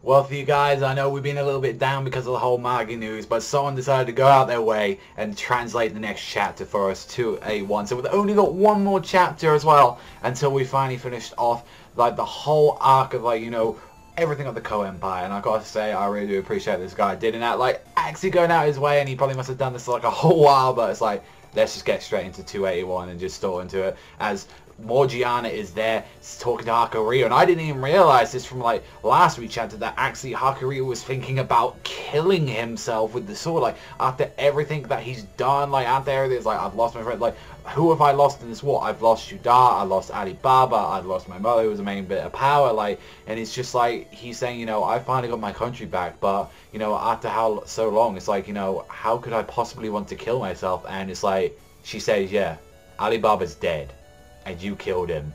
Well, for you guys, I know we've been a little bit down because of the whole Magi news, but someone decided to go out their way and translate the next chapter for us to A1. So we've only got one more chapter as well until we finally finished off like the whole arc of like, you know, everything of the Kouen Empire. And I gotta say, I really do appreciate this guy did that, like actually going out his way, and he probably must have done this for like a whole while, but it's like, let's just get straight into 281 and just store into it as Morgiana is there talking to Hakuryu, and I didn't even realize this from like last week's chapter that actually Hakuryu was thinking about killing himself with the sword, like after everything that he's done, like out there it's like, I've lost my friend, like who have I lost in this war? I've lost Shudar, I lost Alibaba, I've lost my mother who was the main bit of power, like, and it's just like he's saying, you know, I finally got my country back, but you know, after how so long, it's like, you know, how could I possibly want to kill myself? And it's like she says, yeah, Alibaba's dead and you killed him.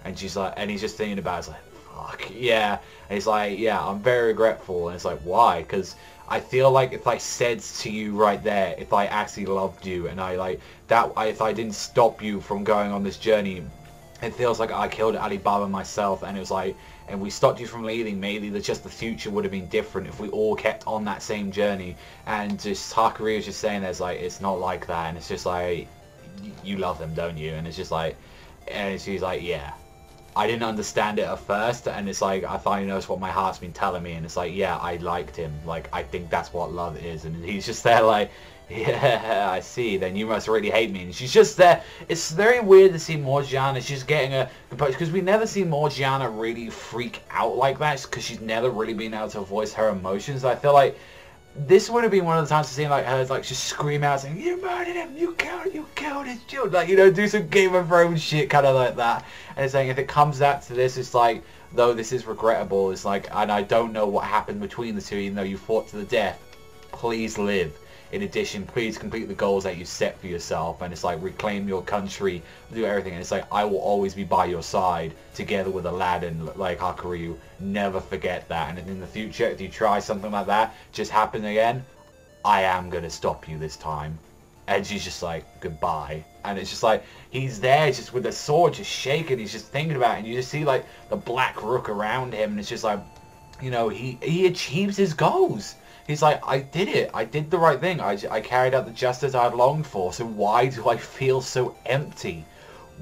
And she's like, and he's just thinking about it, it's like, fuck, yeah. And he's like, yeah, I'm very regretful. And it's like, why? Because I feel like if I said to you right there, if I actually loved you, and I like that, if I didn't stop you from going on this journey, it feels like I killed Alibaba myself. And it was like, and we stopped you from leaving, maybe just the future would have been different if we all kept on that same journey. And just Hakuryu is just saying, there's like, it's not like that. And it's just like, you love them, don't you? And it's just like, and she's like, yeah, I didn't understand it at first, and it's like I finally noticed what my heart's been telling me, and it's like, yeah, I liked him, like I think that's what love is. And he's just there like, yeah, I see, then you must really hate me. And she's just there. It's very weird to see Morgiana, she's getting a composed, because we never see Morgiana really freak out like that, because she's never really been able to voice her emotions. I feel like this would have been one of the times to see like her like just scream out saying, you murdered him, you killed his children, like, you know, do some Game of Thrones shit kind of like that. And it's saying if it comes out to this, it's like, though this is regrettable, it's like, and I don't know what happened between the two, even though you fought to the death, please live. In addition, please complete the goals that you set for yourself. And it's like, reclaim your country, do everything. And it's like, I will always be by your side, together with Aladdin, like Hakuryu. Never forget that. And in the future, if you try something like that, just happen again, I am going to stop you this time. And she's just like, goodbye. And it's just like, he's there just with the sword just shaking. He's just thinking about it. And you just see like the black rook around him. And it's just like, you know, he achieves his goals. He's like, I did it. I did the right thing. I carried out the justice I'd longed for. So why do I feel so empty?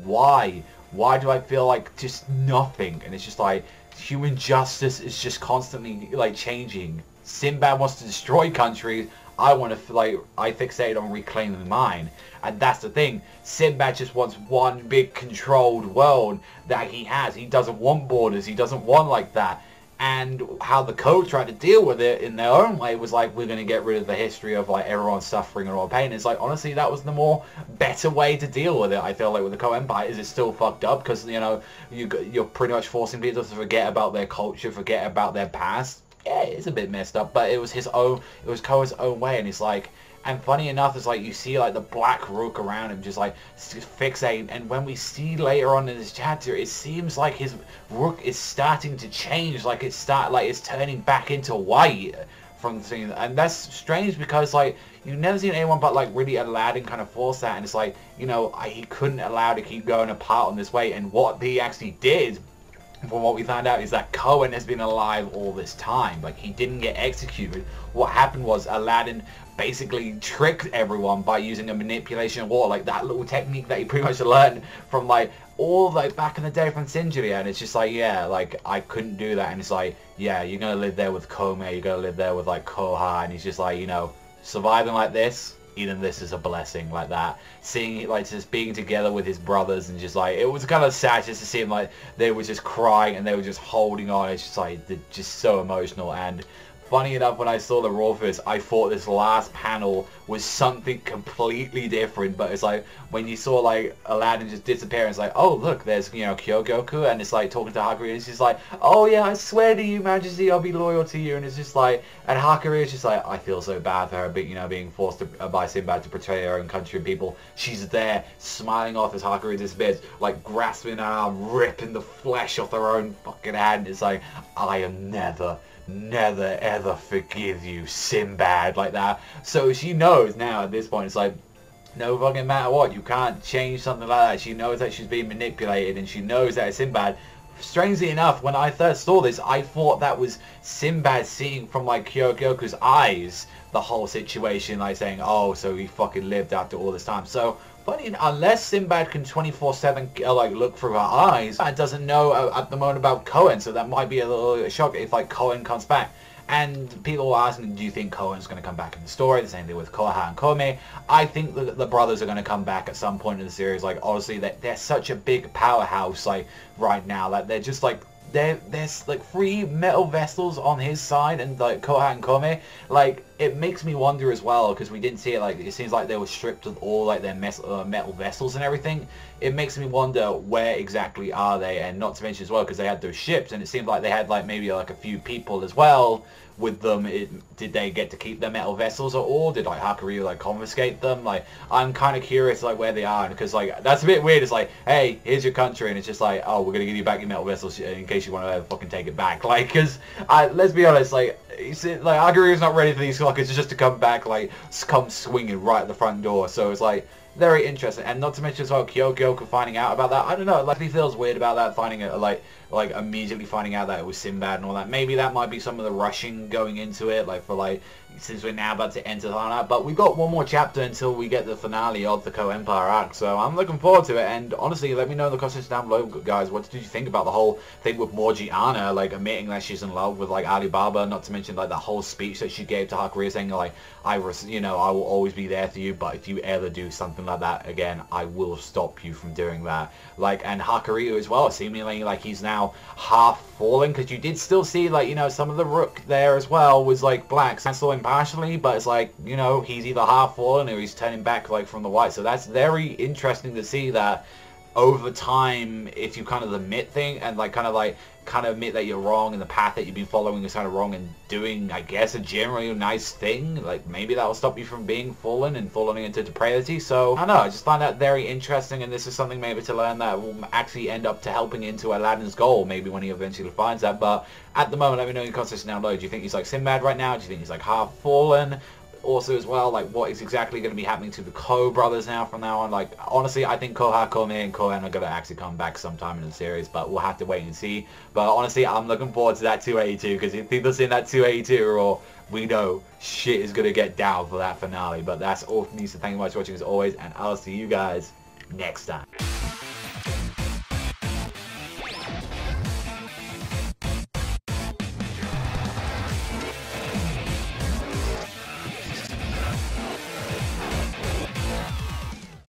Why? Why do I feel like just nothing? And it's just like, human justice is just constantly like changing. Sinbad wants to destroy countries. I want to, like, I fixated on reclaiming mine. And that's the thing. Sinbad just wants one big controlled world that he has. He doesn't want borders. He doesn't want like that. And how the code tried to deal with it in their own way was like, we're going to get rid of the history of like everyone suffering and all pain. It's like, honestly, that was the more better way to deal with it. I feel like with the Kouen Empire, is it's still fucked up because, you know, you're pretty much forcing people to forget about their culture, forget about their past. Yeah, it's a bit messed up, but it was his own, it was Koen's own way. And it's like, and funny enough, it's like you see like the black rook around him just like fixate, and when we see later on in this chapter, it seems like his rook is starting to change, like it's turning back into white from the scene. And that's strange because like you've never seen anyone but like really Aladdin kind of force that, and it's like, you know, he couldn't allow to keep going apart on this way. And what he actually did, from what we found out, is that Kouen has been alive all this time. Like, he didn't get executed. What happened was Aladdin basically tricked everyone by using a manipulation war, like that little technique that he pretty much learned from like all like back in the day from Sinjuria. And it's just like, yeah, like I couldn't do that. And it's like, yeah, you're gonna live there with Koumei, you're gonna live there with like Koha, and he's just like, you know, surviving like this, even this is a blessing, like that. Seeing it, like, just being together with his brothers, and just like, it was kind of sad just to see him, like, they were just crying and they were just holding on. It's just like, just so emotional. And funny enough, when I saw the Rawfist, I thought this last panel was something completely different. But it's like, when you saw like Aladdin just disappear, it's like, oh look, there's, you know, Kyogoku, and it's like talking to Hakuryu, and she's like, oh yeah, I swear to you, Majesty, I'll be loyal to you. And it's just like, and Hakuryu is just like, I feel so bad for her, you know, being forced to, by Sinbad to betray her own country and people. She's there, smiling off as Hakuryu disappears, like grasping her arm, ripping the flesh off her own fucking hand. It's like, I am never ever forgive you, Sinbad, like that. So she knows now at this point, it's like, no fucking matter what, you can't change something like that. She knows that she's being manipulated, and she knows that it's Sinbad. strangely enough, when I first saw this, I thought that was Sinbad seeing from like Kyogoku's eyes the whole situation, like saying, oh, so he fucking lived after all this time. So, funny, unless Sinbad can 24/7 like look through her eyes, and doesn't know at the moment about Kouen, so that might be a little shock if like Kouen comes back. And people were asking, do you think Kouen's going to come back in the story? The same thing with Koha and Kome. I think that the brothers are going to come back at some point in the series. Like, honestly, they're such a big powerhouse, like, right now, that they're just, like, there's, like, 3 metal vessels on his side, and, like, Koha and Kome. Like, it makes me wonder as well, because we didn't see it, like, it seems like they were stripped of all, like, their metal vessels and everything. It makes me wonder where exactly are they, and not to mention as well, because they had those ships, and it seemed like they had, like, maybe, like, a few people as well with them. Did they get to keep their metal vessels at all? Did, like, Hakuryu, like, confiscate them? Like, I'm kind of curious, like, where they are, because, like, that's a bit weird. It's like, hey, here's your country, and it's just like, oh, we're gonna give you back your metal vessels in case you want to fucking take it back. Like, because, let's be honest, like, Hakuryu's not ready for these clockers just to come back, like, come swinging right at the front door, so it's like, very interesting. And not to mention as well, Kyogoku finding out about that. I don't know, it like, he feels weird about that, finding it, like immediately finding out that it was Sinbad and all that. Maybe that might be some of the rushing going into it, like, for, like, since we're now about to enter that. But we've got one more chapter until we get the finale of the Co-Empire arc, so I'm looking forward to it. And honestly, let me know in the comments down below, guys, what did you think about the whole thing with Morgiana, like, admitting that she's in love with, like, Alibaba, not to mention, like, the whole speech that she gave to Hakuryu, saying, like, I will always be there for you, but if you ever do something like that again, I will stop you from doing that. Like, and Hakuryu as well, seemingly, like, he's now half fallen, because you did still see, like, some of the rook there as well was, like, black. So I saw him partially, but it's like, he's either half fallen or he's turning back, like, from the white. So that's very interesting to see that over time, if you kind of admit thing and, like, kind of admit that you're wrong and the path that you've been following is kind of wrong, and doing, I guess, a generally nice thing, like, maybe that will stop you from being fallen and falling into depravity. So, I don't know, I just find that very interesting, and this is something maybe to learn that will actually end up to helping into Aladdin's goal, maybe when he eventually finds that. But at the moment, let me know in your comments down below. Do you think he's like Sinbad right now? Do you think he's like half fallen? Also as well, like, what is exactly going to be happening to the Ko brothers now from now on? Like, honestly, I think Koha, Kome, and Koen are going to actually come back sometime in the series, but we'll have to wait and see. But honestly, I'm looking forward to that 282, because if people see that 282, or we know shit is going to get down for that finale. But that's all from me, so thank you much for watching as always, and I'll see you guys next time.